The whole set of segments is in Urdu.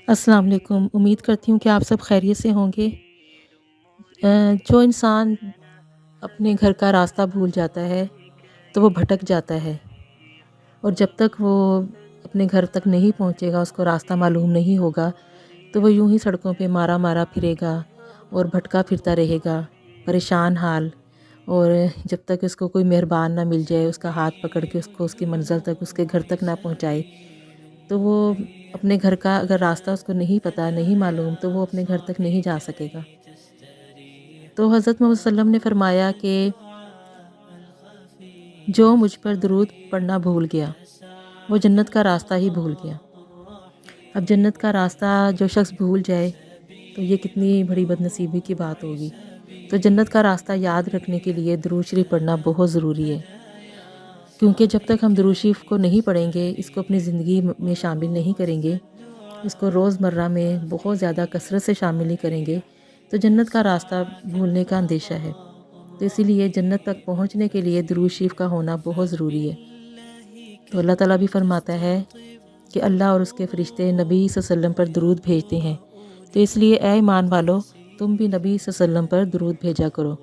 السلام علیکم۔ امید کرتی ہوں کہ آپ سب خیریت سے ہوں گے۔ جو انسان اپنے گھر کا راستہ بھول جاتا ہے تو وہ بھٹک جاتا ہے، اور جب تک وہ اپنے گھر تک نہیں پہنچے گا، اس کو راستہ معلوم نہیں ہوگا، تو وہ یوں ہی سڑکوں پہ مارا مارا پھرے گا اور بھٹکا پھرتا رہے گا، پریشان حال۔ اور جب تک اس کو کوئی مہربان نہ مل جائے، اس کا ہاتھ پکڑ کے اس کو اس کی منزل تک، اس کے گھر تک نہ پہنچائے، تو وہ اپنے گھر کا اگر راستہ اس کو نہیں پتہ، نہیں معلوم، تو وہ اپنے گھر تک نہیں جا سکے گا۔ تو حضرت محمد صلی اللہ علیہ وسلم نے فرمایا کہ جو مجھ پر درود پڑھنا بھول گیا وہ جنت کا راستہ ہی بھول گیا۔ اب جنت کا راستہ جو شخص بھول جائے تو یہ کتنی بڑی بد نصیبی کی بات ہوگی۔ تو جنت کا راستہ یاد رکھنے کے لیے درود شریف پڑھنا بہت ضروری ہے، کیونکہ جب تک ہم درود شریف کو نہیں پڑھیں گے، اس کو اپنی زندگی میں شامل نہیں کریں گے، اس کو روزمرہ میں بہت زیادہ کثرت سے شامل نہیں کریں گے، تو جنت کا راستہ بھولنے کا اندیشہ ہے۔ تو اسی لیے جنت تک پہنچنے کے لیے درود شریف کا ہونا بہت ضروری ہے۔ تو اللہ تعالیٰ بھی فرماتا ہے کہ اللہ اور اس کے فرشتے نبی صلی اللہ علیہ وسلم پر درود بھیجتے ہیں، تو اس لیے اے ایمان والو، تم بھی نبی صلی اللہ علیہ وسلم پر درود بھیجا کرو۔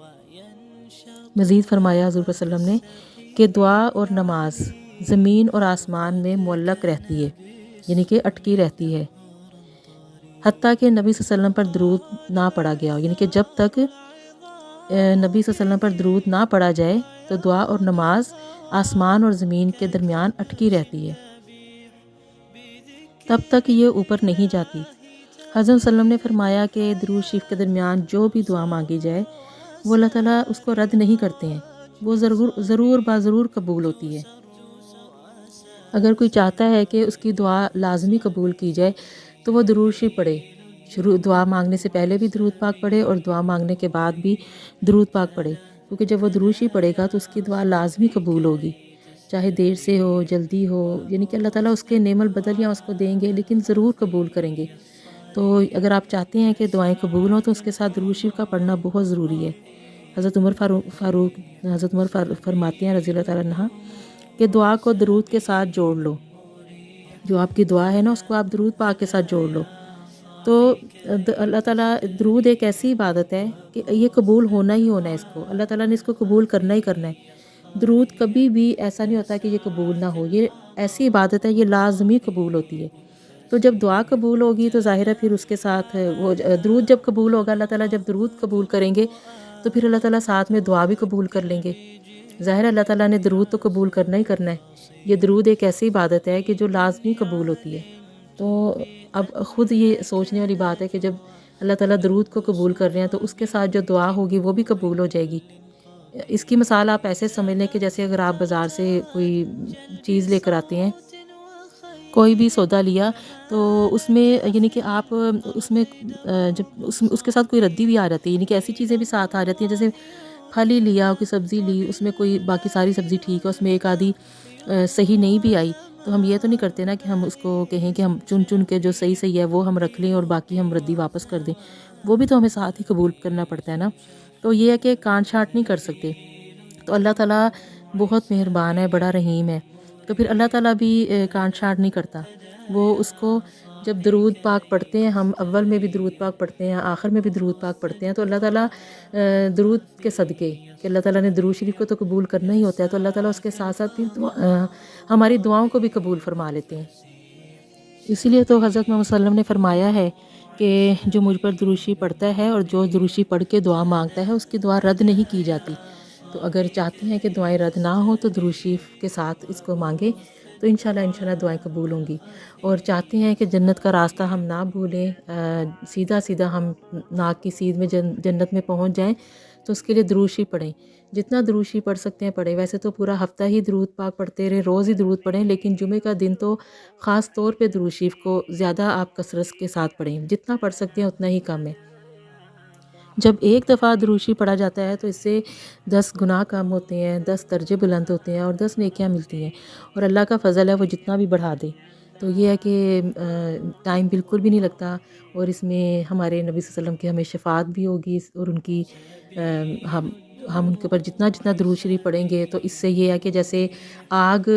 مزید فرمایا حضور صلی اللہ علیہ وسلم نے کہ دعا اور نماز زمین اور آسمان میں معلق رہتی ہے، یعنی کہ اٹکی رہتی ہے، حتیٰ کہ نبی صلی اللہ علیہ وسلم پر درود نہ پڑھا گیا ہو۔ یعنی کہ جب تک نبی صلی اللہ علیہ وسلم پر درود نہ پڑھا جائے تو دعا اور نماز آسمان اور زمین کے درمیان اٹکی رہتی ہے، تب تک یہ اوپر نہیں جاتی۔ حضرت صلی اللہ علیہ وسلم نے فرمایا کہ درود شریف کے درمیان جو بھی دعا مانگی جائے وہ اللہ تعالیٰ اس کو رد نہیں کرتے ہیں، وہ ضرور بضرور قبول ہوتی ہے۔ اگر کوئی چاہتا ہے کہ اس کی دعا لازمی قبول کی جائے تو وہ درود شریف پڑھے، دعا مانگنے سے پہلے بھی درود پاک پڑھے اور دعا مانگنے کے بعد بھی درود پاک پڑھے، کیونکہ جب وہ درود شریف پڑھے گا تو اس کی دعا لازمی قبول ہوگی، چاہے دیر سے ہو جلدی ہو، یعنی کہ اللہ تعالیٰ اس کے نعم البدلیاں اس کو دیں گے، لیکن ضرور قبول کریں گے۔ تو اگر آپ چاہتے ہیں کہ دعائیں قبول ہوں تو اس کے ساتھ درود شریف کا پڑھنا بہت ضروری ہے۔ حضرت عمر فرماتے ہیں رضی اللہ تعالیٰ عنہ کہ دعا کو درود کے ساتھ جوڑ لو، جو آپ کی دعا ہے نا اس کو آپ درود پاک کے ساتھ جوڑ لو۔ تو اللہ تعالیٰ، درود ایک ایسی عبادت ہے کہ یہ قبول ہونا ہی ہونا ہے، اس کو اللہ تعالیٰ نے اس کو قبول کرنا ہی کرنا ہے۔ درود کبھی بھی ایسا نہیں ہوتا کہ یہ قبول نہ ہو، یہ ایسی عبادت ہے، یہ لازمی قبول ہوتی ہے۔ تو جب دعا قبول ہوگی تو ظاہر ہے پھر اس کے ساتھ وہ درود جب قبول ہوگا، اللہ تعالیٰ جب درود قبول کریں گے تو پھر اللہ تعالیٰ ساتھ میں دعا بھی قبول کر لیں گے۔ ظاہر ہے اللہ تعالیٰ نے درود تو قبول کرنا ہی کرنا ہے۔ یہ درود ایک ایسی عبادت ہے کہ جو لازمی قبول ہوتی ہے۔ تو اب خود یہ سوچنے والی بات ہے کہ جب اللہ تعالیٰ درود کو قبول کر رہے ہیں تو اس کے ساتھ جو دعا ہوگی وہ بھی قبول ہو جائے گی۔ اس کی مثال آپ ایسے سمجھ لیں کہ جیسے اگر آپ بازار سے کوئی چیز لے کر آتے ہیں، کوئی بھی سودا لیا، تو اس میں یعنی کہ آپ اس میں جب اس کے ساتھ کوئی ردی بھی آ جاتی ہے، یعنی کہ ایسی چیزیں بھی ساتھ آ جاتی ہیں، جیسے پھل ہی لیا، کوئی سبزی لی، اس میں کوئی باقی ساری سبزی ٹھیک ہے، اس میں ایک آدھی صحیح نہیں بھی آئی، تو ہم یہ تو نہیں کرتے نا کہ ہم اس کو کہیں کہ ہم چن کے جو صحیح ہے وہ ہم رکھ لیں اور باقی ہم ردی واپس کر دیں، وہ بھی تو ہمیں ساتھ ہی قبول کرنا پڑتا ہے نا۔ تو یہ ہے کہ کانٹ چھانٹ نہیں کر سکتے۔ تو اللہ تعالیٰ بہت مہربان ہے، بڑا رحیم ہے، تو پھر اللہ تعالیٰ بھی کانٹ چھانٹ نہیں کرتا۔ وہ اس کو جب درود پاک پڑھتے ہیں، ہم اول میں بھی درود پاک پڑھتے ہیں، آخر میں بھی درود پاک پڑھتے ہیں، تو اللہ تعالیٰ درود کے صدقے کہ اللہ تعالیٰ نے درود شریف کو تو قبول کرنا ہی ہوتا ہے، تو اللہ تعالیٰ اس کے ساتھ ساتھ پھر ہماری دعاؤں کو بھی قبول فرما لیتے ہیں۔ اسی لیے تو حضرت محمد صلی اللہ علیہ وسلم نے فرمایا ہے کہ جو مجھ پر درود شریف پڑھتا ہے اور جو درود شریف پڑھ کے دعا مانگتا ہے اس کی دعا رد نہیں کی جاتی۔ تو اگر چاہتے ہیں کہ دعائیں رد نہ ہوں تو درود شریف کے ساتھ اس کو مانگیں، تو انشاءاللہ دعائیں قبول ہوں گی۔ اور چاہتے ہیں کہ جنت کا راستہ ہم نہ بھولیں، سیدھا ہم ناک کی سیدھ میں جنت میں پہنچ جائیں، تو اس کے لیے درود شریف پڑھیں، جتنا درود شریف پڑھ سکتے ہیں پڑھیں۔ ویسے تو پورا ہفتہ ہی درود پاک پڑھتے رہے، روز ہی درود پڑھیں، لیکن جمعے کا دن تو خاص طور پہ درود شریف کو زیادہ آپ کثرت کے ساتھ پڑھیں، جتنا پڑھ سکتے ہیں اتنا ہی کم ہے۔ جب ایک دفعہ درود شریف پڑھا جاتا ہے تو اس سے 10 گناہ کم ہوتے ہیں، 10 درجے بلند ہوتے ہیں اور 10 نیکیاں ملتی ہیں، اور اللہ کا فضل ہے وہ جتنا بھی بڑھا دے۔ تو یہ ہے کہ ٹائم بالکل بھی نہیں لگتا، اور اس میں ہمارے نبی صلی اللہ علیہ وسلم کی ہمیں شفاعت بھی ہوگی، اور ان کی ہم ان کے اوپر جتنا درود شریف پڑھیں گے تو اس سے یہ ہے کہ جیسے آگ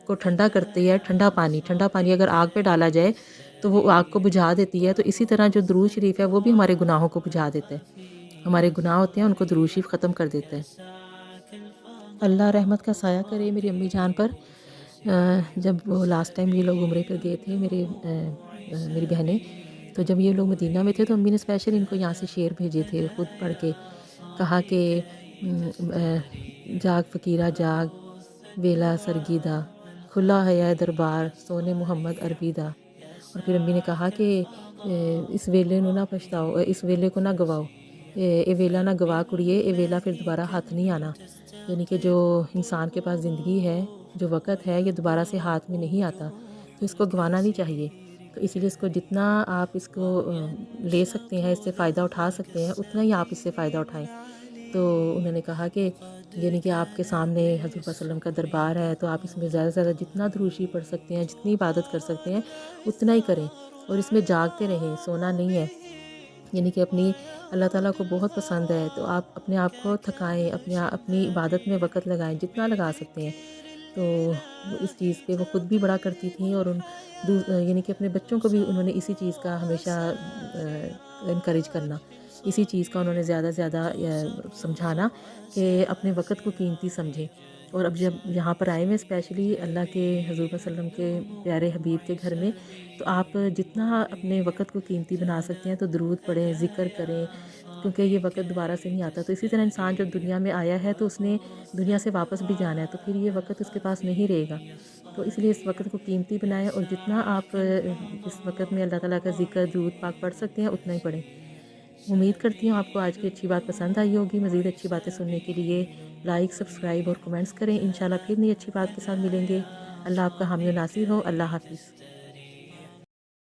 کو ٹھنڈا کرتی ہے، ٹھنڈا پانی اگر آگ پہ ڈالا جائے تو وہ آگ کو بجھا دیتی ہے. تو اسی طرح جو درود شریف ہے وہ بھی ہمارے گناہوں کو بجھا دیتا ہے. ہمارے گناہ ہوتے ہیں ان کو درود شریف ختم کر دیتا ہے. اللہ رحمت کا سایہ کرے میری امی جان پر. جب وہ لاسٹ ٹائم یہ لوگ عمرے پر گئے تھے میری بہنیں، تو جب یہ لوگ مدینہ میں تھے تو امی نے اسپیشل ان کو یہاں سے شعر بھیجے تھے، خود پڑھ کے کہا کہ جاگ فقیرہ جاگ ویلا سرگیدہ، کھلا ہے یا دربار سونے محمد عربیدہ. اور پھر امی نے کہا کہ اس ویلے نو نہ پچھتاؤ، اس ویلے کو نہ گواؤ، اے ویلا نہ گوا کڑیے، اے ویلا پھر دوبارہ ہاتھ نہیں آنا. یعنی کہ جو انسان کے پاس زندگی ہے، جو وقت ہے، یہ دوبارہ سے ہاتھ میں نہیں آتا، تو اس کو گنوانا نہیں چاہیے. تو اسی لیے اس کو جتنا آپ اس کو لے سکتے ہیں، اس سے فائدہ اٹھا سکتے ہیں، اتنا ہی آپ اس سے فائدہ اٹھائیں. تو انہوں نے کہا کہ یعنی کہ آپ کے سامنے حضور صلی اللہ علیہ وسلم کا دربار ہے، تو آپ اس میں زیادہ سے زیادہ جتنا درود شریف پڑھ سکتے ہیں، جتنی عبادت کر سکتے ہیں اتنا ہی کریں، اور اس میں جاگتے رہیں، سونا نہیں ہے. یعنی کہ اللہ تعالیٰ کو بہت پسند ہے، تو آپ اپنے آپ کو تھکائیں، اپنی عبادت میں وقت لگائیں جتنا لگا سکتے ہیں. تو اس چیز پہ وہ خود بھی بڑا کرتی تھیں، اور یعنی کہ اپنے بچوں کو بھی انہوں نے اسی چیز کا ہمیشہ انکریج کرنا، اسی چیز کا انہوں نے زیادہ سے زیادہ سمجھانا کہ اپنے وقت کو قیمتی سمجھیں. اور اب جب یہاں پر آئے ہوئے اسپیشلی اللہ کے حضور صلی اللہ علیہ وسلم کے پیارے حبیب کے گھر میں، تو آپ جتنا اپنے وقت کو قیمتی بنا سکتے ہیں تو درود پڑھیں، ذکر کریں، کیونکہ یہ وقت دوبارہ سے نہیں آتا. تو اسی طرح انسان جب دنیا میں آیا ہے تو اس نے دنیا سے واپس بھی جانا ہے، تو پھر یہ وقت اس کے پاس نہیں رہے گا. تو اس لیے اس وقت کو قیمتی بنائیں، اور جتنا آپ اس وقت میں اللہ تعالیٰ کا ذکر درود پاک پڑھ سکتے ہیں اتنا ہی پڑھیں. امید کرتی ہوں آپ کو آج کی اچھی بات پسند آئی ہوگی. مزید اچھی باتیں سننے کے لیے لائک، سبسکرائب اور کمنٹس کریں. انشاءاللہ پھر نئی اچھی بات کے ساتھ ملیں گے. اللہ آپ کا حامی و ناصر ہو. اللہ حافظ.